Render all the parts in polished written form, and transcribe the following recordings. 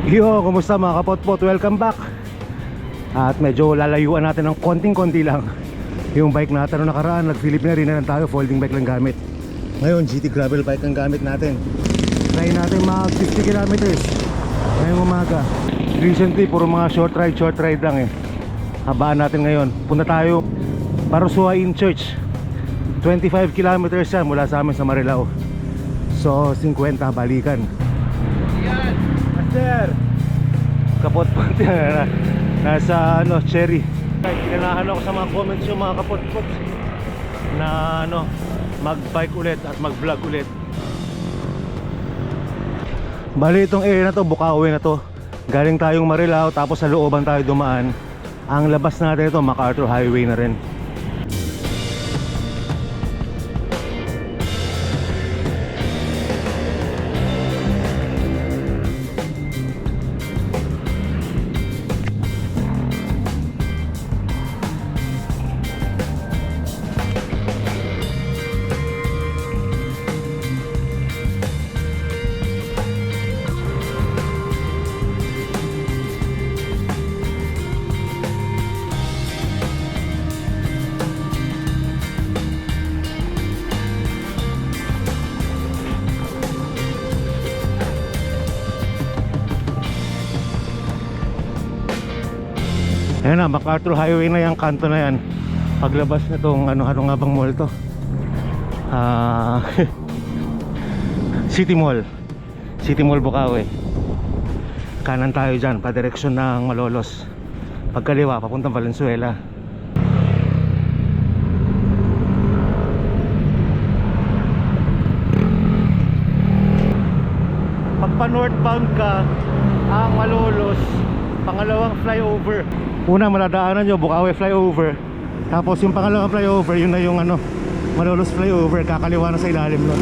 Yo, kumusta mga kapotpot? Welcome back. At medyo lalayuan natin ng konting-konti lang. Yung bike natin nung nakaraan, nag-Philippine rin na lang tayo, folding bike lang gamit. Ngayon, GT gravel bike ang gamit natin. Try natin mga 50 kilometers ngayong umaga. Recently, puro mga short ride lang eh. Habaan natin ngayon. Punta tayo Parusua-in Church. 25 kilometers yan mula sa amin sa Marilao. So, 50 balikan. Yan! Master! Kapot-pot yan. Nasa Cherry. Kinanahan ako sa mga comments yung mga kapot-pot na mag-bike ulit at mag-vlog ulit. Bali itong area na to, Bukawi na to. Galing tayong Marilao tapos sa looban tayo dumaan. Ang labas natin ito, MacArthur Highway na rin. Ayan na, MacArthur Highway na yung kanto na yan. Paglabas na itong ano nga bang mall to? City Mall. City Mall Bukawi. Kanan tayo dyan, padireksyon ng Malolos. Pagkaliwa, papuntang Valenzuela. Pagpa northbound ka, ang Malolos, pangalawang flyover. Una maladaanan nyo, Bukawi flyover. Tapos yung pangalawang flyover, yun na yung Malolos flyover. Kakaliwa na sa ilalim nun.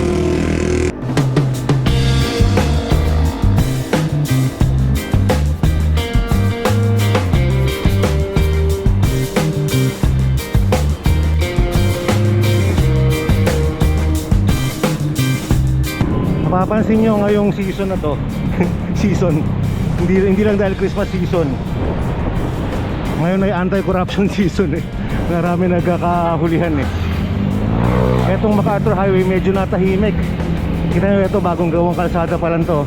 Mapapansin nyo ngayong season na to season, hindi lang dahil Christmas season. Ngayon ay anti-corruption season eh. Marami nagkakahulihan eh. Etong MacArthur Highway medyo natahimik. Kita nyo ito, bagong gawang kalsada pa lang to.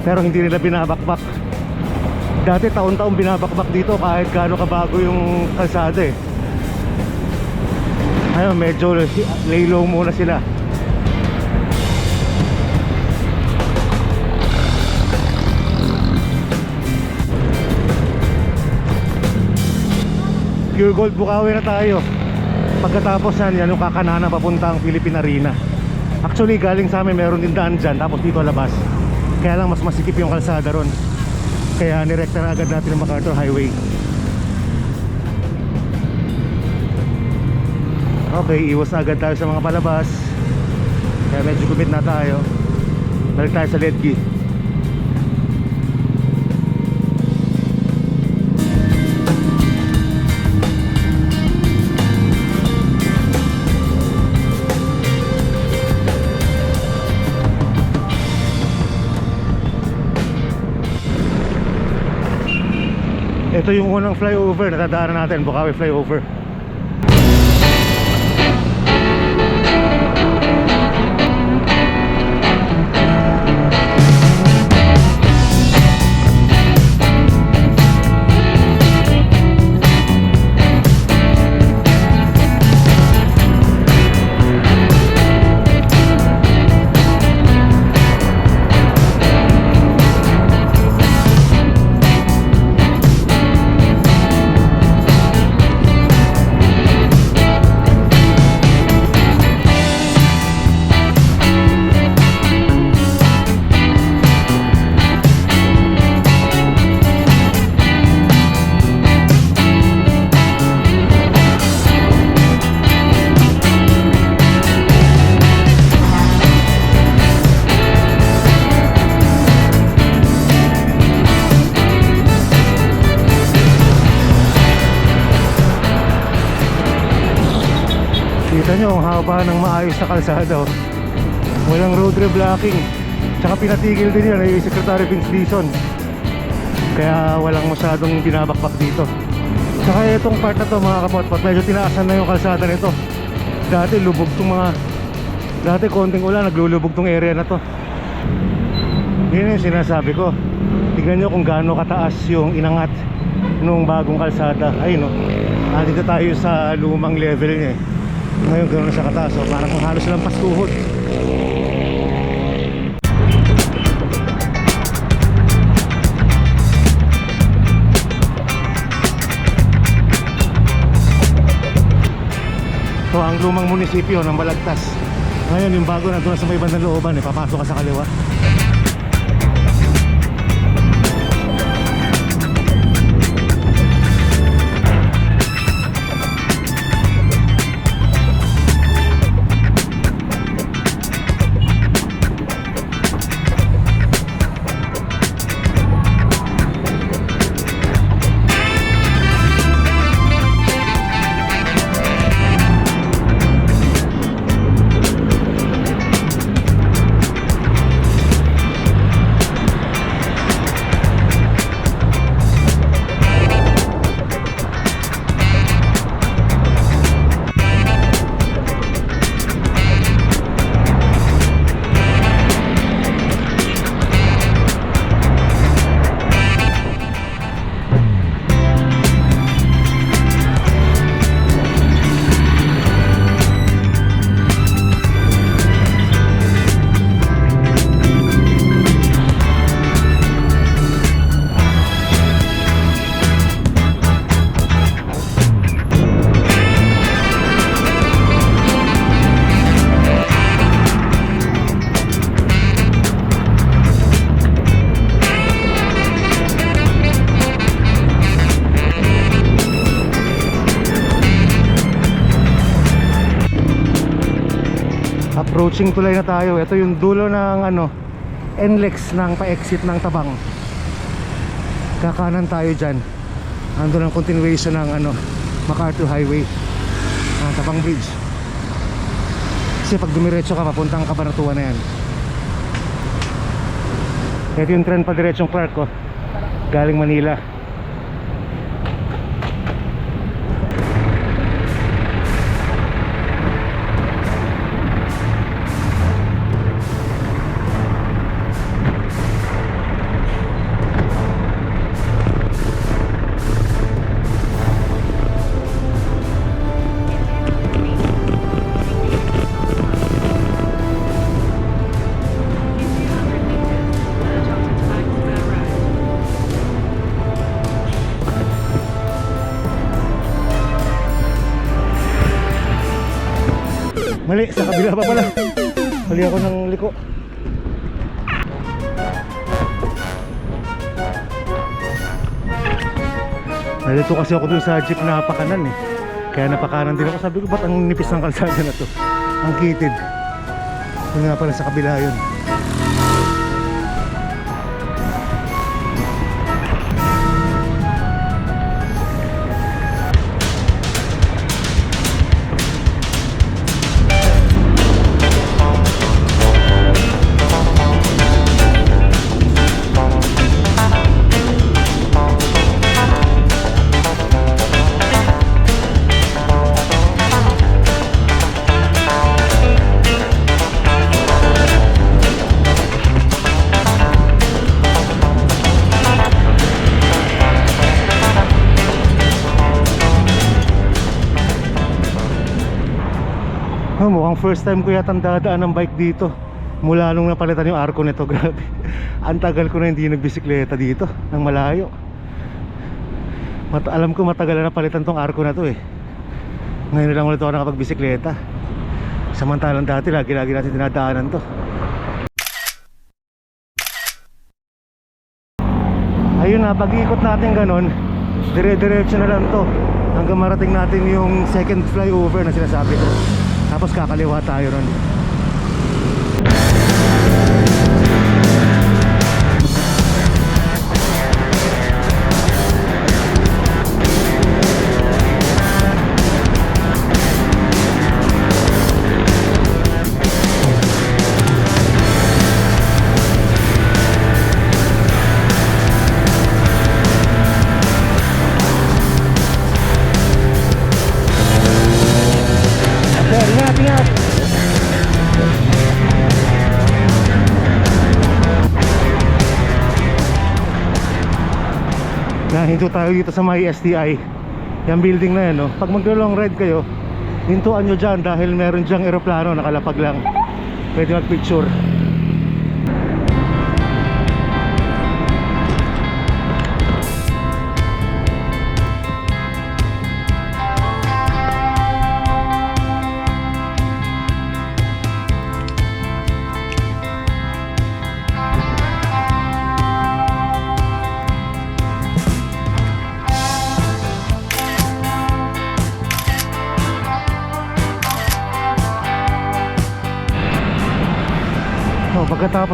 Pero hindi nila binabakbak. Dati taon-taon binabakbak dito kahit gaano kabago yung kalsada eh. Ngayon medyo lay low muna sila. Pure Gold Bukawi na tayo. Pagkatapos yan yung kakananan papuntang Philippine Arena. Actually galing sa amin meron din daan dyan, tapos dito labas. Kaya lang mas masikip yung kalsada ron. Kaya nirekta na agad natin yung MacArthur Highway. Okay, iwas na agad tayo sa mga palabas. Kaya medyo gumit na tayo. Balik tayo sa Ledgi. Ito yung unang flyover na dadaanan natin, Bukawi flyover. Kita nyo ang haba ng maayos na kalsada, oh. Walang road reblocking. Tsaka pinatigil din yan ay Secretary Vince Dizon. Kaya walang masyadong binabakbak dito. Saka itong part na to mga kapotpot, medyo tinaasan na yung kalsada nito. Dati lubog tong mga, dati konting ulan naglulubog tong area na to. Yun yung sinasabi ko. Tignan nyo kung gaano kataas yung inangat nung bagong kalsada. Ayun no, dito tayo sa lumang level niya eh. Ngayon gano'n siya kataas, so parang halos lang pastuhod. So ang lumang munisipyo ng Balagtas. Ngayon yung bago nandun na sa may bandang looban eh, papasok ka sa kaliwa. Approaching tulay na tayo. Ito yung dulo ng NLEX ng pa-exit ng Tabang. Kakanan tayo dyan. Ando ng continuation ng MacArthur Highway, Tabang Bridge. Kasi pag dumiretso ka papuntang Cabanatuan na yan. Ito yung tren pa diretsong Clark ko, galing Manila. Mali, sa kabila pa pala. Mali ako ng liko. Nalito kasi ako dun sa jeep na pakanan eh. Kaya napakanan din ako. Sabi ko, ba't ang nipis ng kalsada na to? Ang kitid. Yun nga pala sa kabila yun. Mukhang first time ko yata dadaan ng bike dito mula nung napalitan yung arko nito. Grabe, ang tagal ko na hindi nagbisikleta dito ng malayo. Alam ko matagal na napalitan tong arko na to eh. Ngayon lang ulit ako nakapagbisikleta. Samantalang dati lagi-lagi natin dinadaanan to. Ayun na, pag-iikot natin ganon, dire-diretso na lang to hanggang marating natin yung second flyover na sinasabi ko. Tapos kakaliwa tayo ron. Nahinto tayo dito sa may STI. Yung building na yan, no? Pag maglo-long ride kayo, hintuan nyo dyan dahil meron dyang eroplano, nakalapag lang. Pwede mag-picture.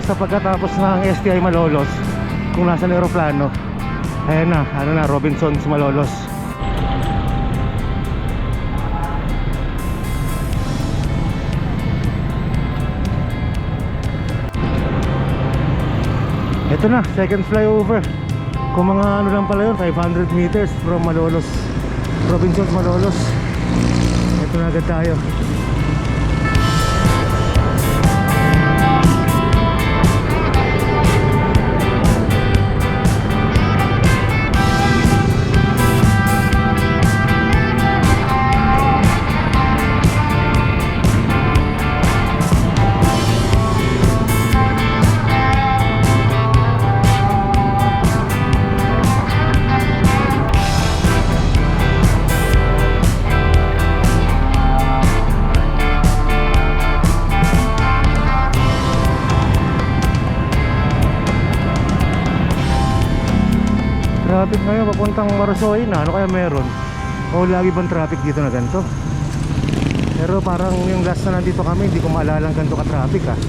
Pagkatapos ng STI Malolos, kung nasa aeroplano, ayan na, ano na, Robinsons Malolos. Ito na, second flyover. Kung mga ano lang pala yun, 500 meters from Malolos, Robinsons Malolos. Ito na agad tayo. Traffic ngayon papuntang Marsoy na, ano kaya meron? O lagi bang traffic dito na ganito? Pero parang yung last na nandito kami, hindi ko maalala ang ganito ka traffic ah.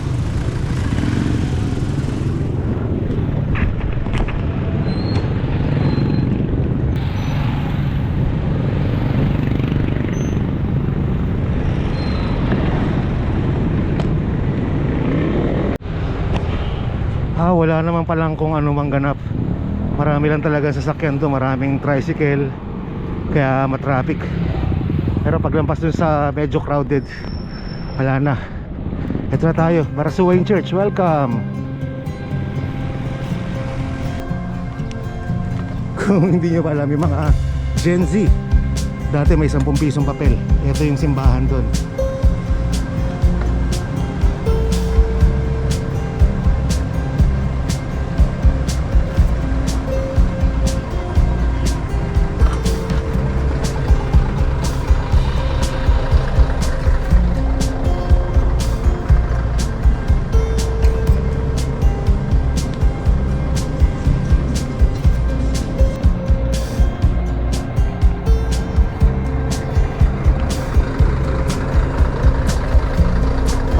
Wala naman palang kung ano mang ganap. Marami lang talaga sasakyan to, maraming tricycle, kaya matraffic. Pero paglampas dun sa medyo crowded, wala na. Ito na tayo, Barasuain Church, welcome. Kung hindi nyo pa alam, yung mga Gen Z, dati may 10 pisong papel. Ito yung simbahan dun.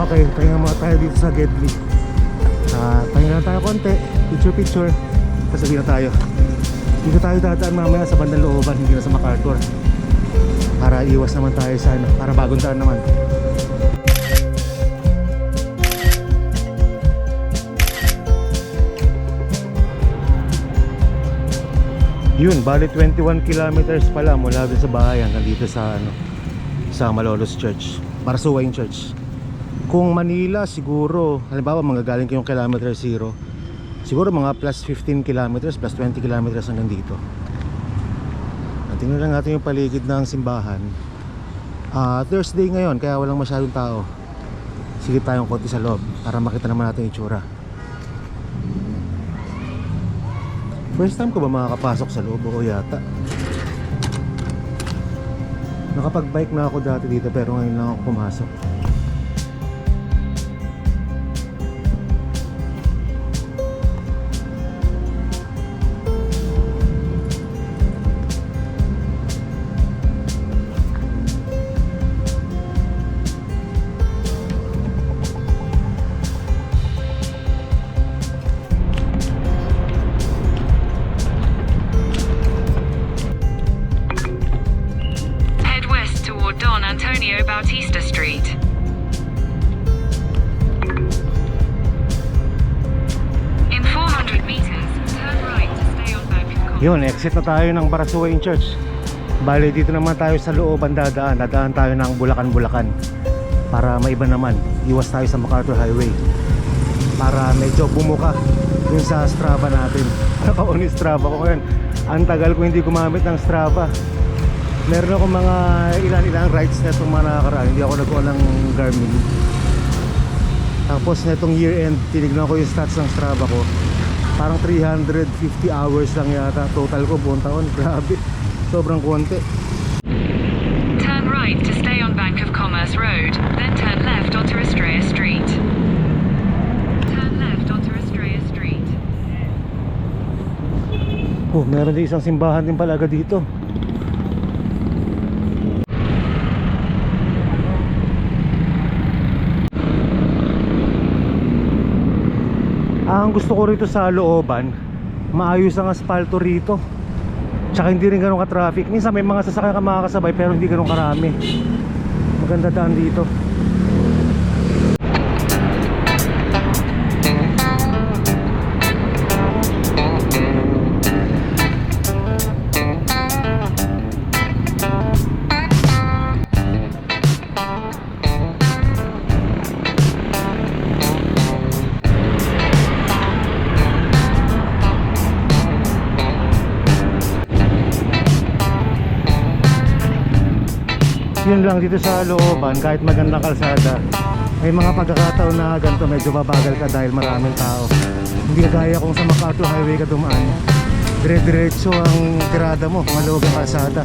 Okay, pahinga muna tayo dito sa Gedli. Pahinga lang tayo konti, picture. Tapos sabihin na tayo. Dito tayo dadaan mamaya sa bandang looban, hindi na sa MacArthur. Para iwas naman tayo sa ano, para bagong daan naman. Yun, bali 21 kilometers pala mula dun sa bahay hanggang dito sa ano, sa Malolos Church, Barasuain Church. Kung Manila siguro, halimbawa manggagaling kayong kilometer 0, siguro mga plus 15 kilometers, plus 20 kilometers hanggang dito. Tingnan lang natin yung paligid ng simbahan. Thursday ngayon, kaya walang masyadong tao. Sige tayong konti sa loob para makita naman natin yung itsura. First time ko ba makakapasok sa loob? Oo yata. Nakapag-bike na ako dati dito pero ngayon lang ako pumasok. Bautista Street. In 400 meters, turn right to stay on Bourbon. Yun, exit na tayo ng Barasuain Church. Bale, dito naman tayo sa looban dadaan. Dadaan tayo ng Bulacan para maiba naman. Iwas tayo sa MacArthur Highway para medyo bumuka dun sa Strava natin. Naka-on yung Strava ko ngayon. Ang tagal ko hindi gumamit ng Strava. Meron ako mga ilan-ilang rides na itong mga nakakaraan. Hindi ako nag-on ng Garmin. Tapos na itong year end, tinignan ko yung stats ng Strava ko. Parang 350 hours lang yata total ko buong taon. Grabe, sobrang konti. Turn right to stay on Bank of Commerce Road, then turn left onto Estrella Street. Turn left onto Estrella Street. Oh, meron din isang simbahan din pala agad dito. Ang gusto ko rito sa looban, maayos ang asfalto rito. Tsaka hindi rin ganun ka-traffic. Minsan may mga sasakyan ka makakasabay pero hindi ganun karami. Maganda daan dito. Yun lang dito sa looban, kahit magandang kalsada, may mga pagkakataon na ganito medyo babagal ka dahil maraming tao. Hindi kagaya kung sa MacArthur Highway ka dumaan, dire-diretso ang tirada mo, maluwag ang kalsada.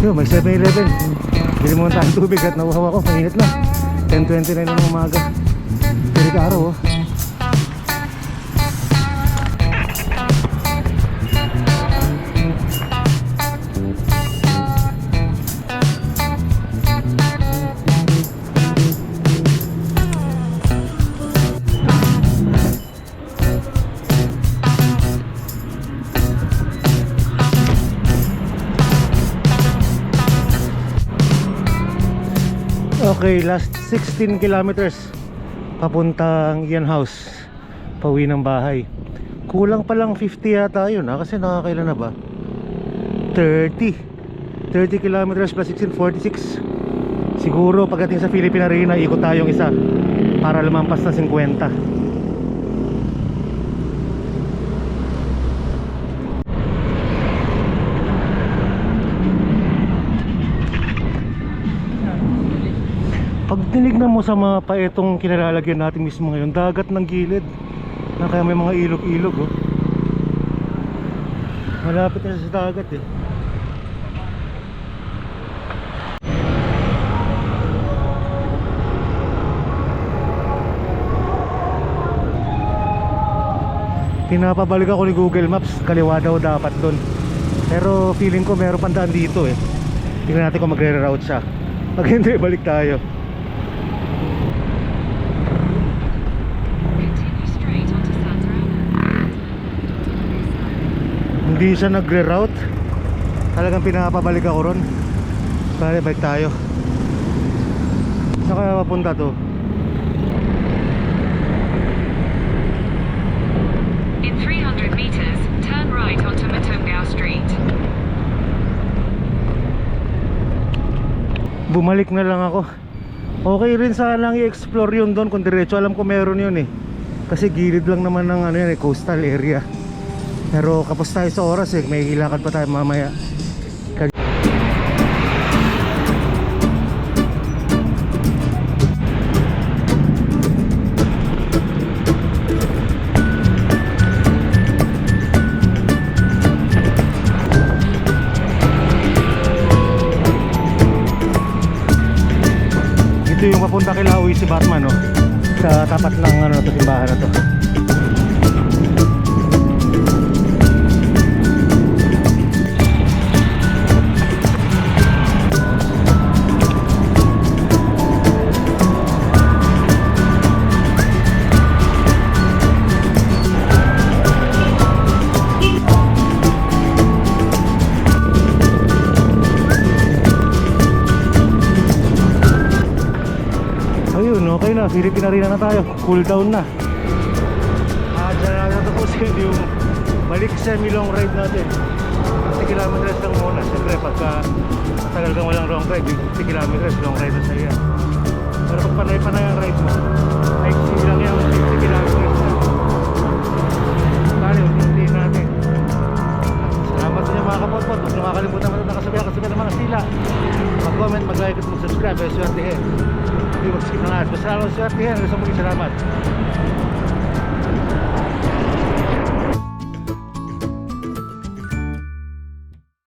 Yo, may 7-Eleven. Bili mo tayong tubig at nauhaw ako. Mainit na. 10:29 na ng umaga. Pili ka araw, oh. Okay, last 16 kilometers papuntang Ian House, pauwi ng bahay. Kulang pa lang 50 yata yun, kasi nakakailan na ba? 30 kilometers plus 16, 46. Siguro pagdating sa Philippine Arena, ikot tayong isa para lumampas na 50. Pag tinignan mo sa mapa itong kinalalagyan natin mismo ngayon, dagat ng gilid na kaya may mga ilog-ilog, oh. Malapit na sa dagat, eh. Pinapabalik ako ni Google Maps, kaliwa daw dapat doon. Pero feeling ko meron pang daan dito, eh. Tingnan natin kung magre-route siya. Pag hindi, balik tayo. Hindi siya nagre-route. Talagang pinapabalik ako ron. Kaya balik tayo. Saan kaya papunta to? In 300 meters, turn right onto Matungao Street. Bumalik na lang ako. Okay rin sanang i-explore yun doon kung diretso. Alam ko meron yun eh. Kasi gilid lang naman ng ano yan eh, coastal area. Pero kapos tayo sa oras eh, may hilakad pa tayo mamaya. Ito yung papunta kay Lawi si Batman, no? Sa tapat ng ano, to, simbahan na to. Ayun, okay na, Philippine Arena na tayo. Cool down na. Diyan na natapusin yung balik semi-long ride natin. 50 kilometers lang muna. Siyempre, pagka matagal kang walang long ride, yung 50 kilometers, long ride na sa'yo. Pero pag panay-panay ang ride mo, like lang yan, 50 kilometers na. Tali, unti-untiin natin. Salamat sa inyo mga kapotpot. Huwag nakakalimutan mo ito nakasabihan ng mga sila. Mag-comment, mag-like at mag-subscribe. Ay, swertihin. Hindi mag-skip na lahat. Basta lang swertihin. Gusto mo salamat.